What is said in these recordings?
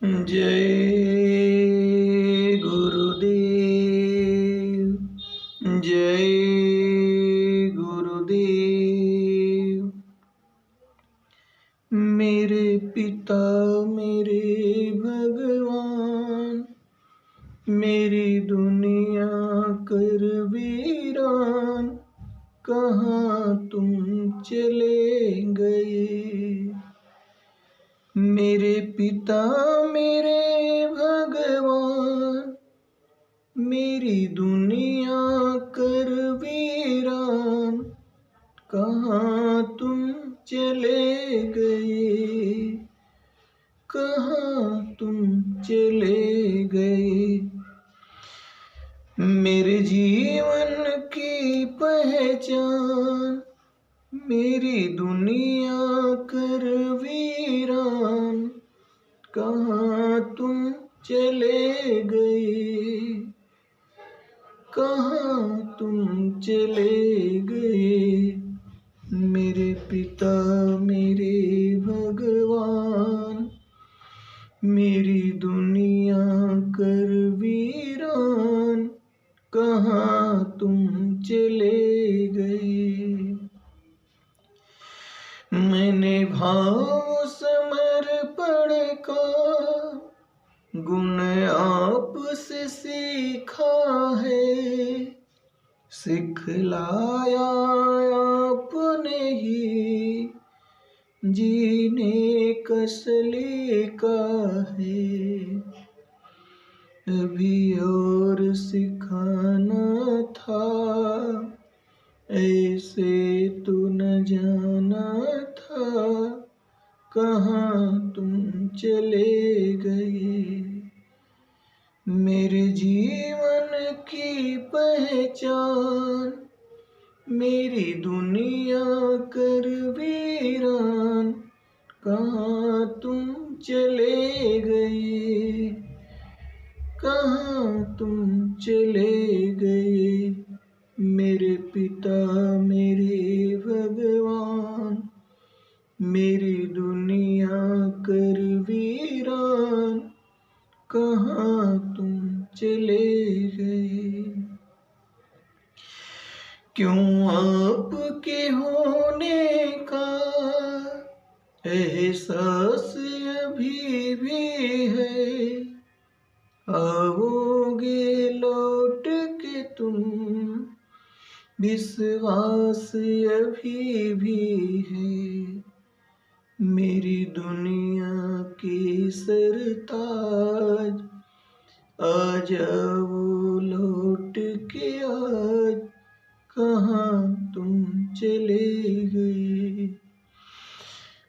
जय गुरुदेव, जय गुरुदेव। मेरे पिता मेरे भगवान, मेरी दुनिया कर वीरान, कहाँ तुम चले गए। मेरे पिता मेरे भगवान, मेरी दुनिया कर वीरान, कहाँ तुम चले गए, कहाँ तुम चले गए। मेरे जीवन की पहचान, मेरी दुनिया कर वीरान, कहाँ तुम चले गए, कहाँ तुम चले गए। मेरे पिता मेरे भगवान, मेरी दुनिया कर वीरान, कहाँ तुम चले गए। मैंने भाव समर्पण का गुण आपसे सीखा है, सिखलाया आपने ही जीने का सलीका है। अभी और सिखाना था, ऐसे तो न जाना था, कहाँ तुम चले गए। मेरे जीवन की पहचान, मेरी दुनिया कर वीरान, कहाँ तुम चले गए, कहाँ तुम चले गए। मेरे पिता मेरे भगवान, मेरी दुनिया कर वीरान, कहाँ तुम चले गए। क्यों आपके होने का एहसास अभी भी है, आओगे लौट के तुम, विश्वास अभी भी है। मेरी दुनिया की सरताज, आ जाओ लौट के आज, कहाँ तुम चले गए।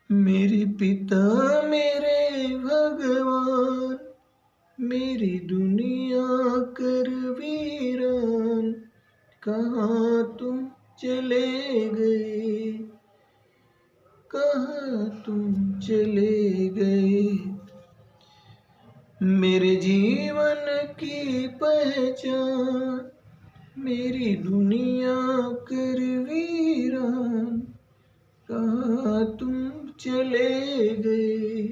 मेरे पिता मेरे भगवान, मेरी दुनिया कर वीरान, कहाँ तुम चले गए, कहाँ तुम चले गए। मेरे जीवन की पहचान, मेरी दुनिया कर वीरान, कहाँ तुम चले गए,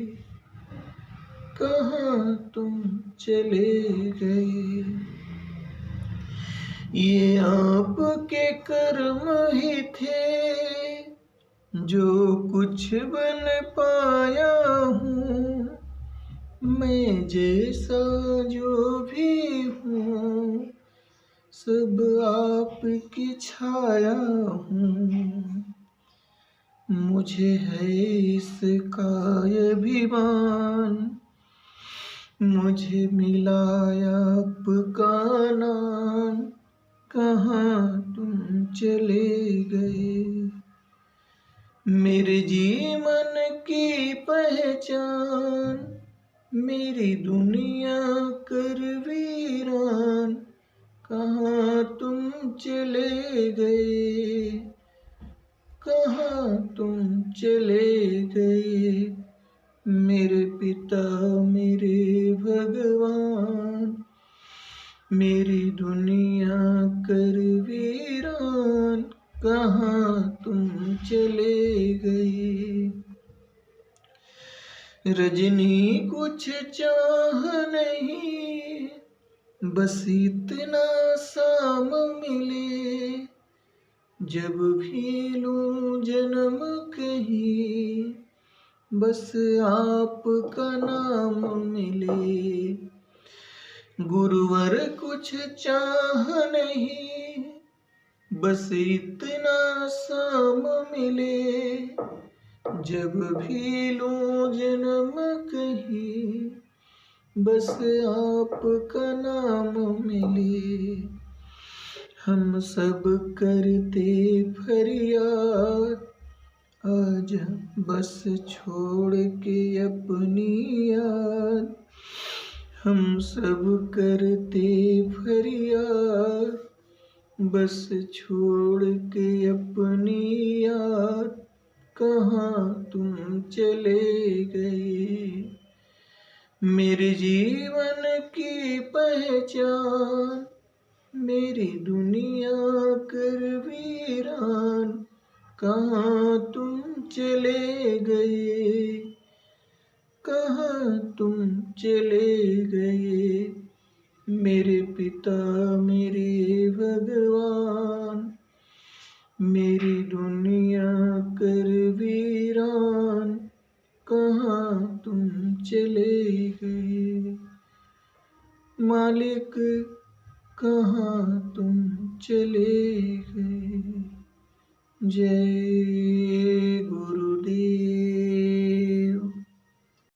कहाँ तुम चले गए। ये आपके कर्म ही थे, जो कुछ बन पाया हूँ। मैं जैसा जो भी हूँ, सब आपकी छाया हूँ। मुझे है इसका अभिमान, मुझे मिला आपका नाम, कहाँ तुम चले गए। मेरे जीवन की पहचान, मेरी दुनिया कर वीरान, कहाँ तुम चले गए, कहाँ तुम चले गए। मेरे पिता मेरे भगवान, मेरी दुनिया कर वीरान, कहाँ तुम चले गए। रजनी कुछ चाह नहीं, बस इतना शाम मिले। जब भी लूं जन्म कहीं, बस आपका नाम मिले। गुरुवर कुछ चाह नहीं, बस इतना शाम मिले। जब भी लूं जन्म कहीं, बस आपका नाम मिले। हम सब करते फरियाद, आज बस छोड़ के अपनी याद। हम सब करते फरियाद, बस छोड़ के अपनी याद। कहाँ तुम चले गए, मेरे जीवन की पहचान। मेरी दुनिया कर वीरान, कहाँ तुम चले गए, कहाँ तुम चले गए। मेरे पिता मेरे भगवान, मेरी दुनिया कर वीरान, कहाँ तुम चले गए। मालिक कहाँ तुम चले गए। जय गुरुदेव।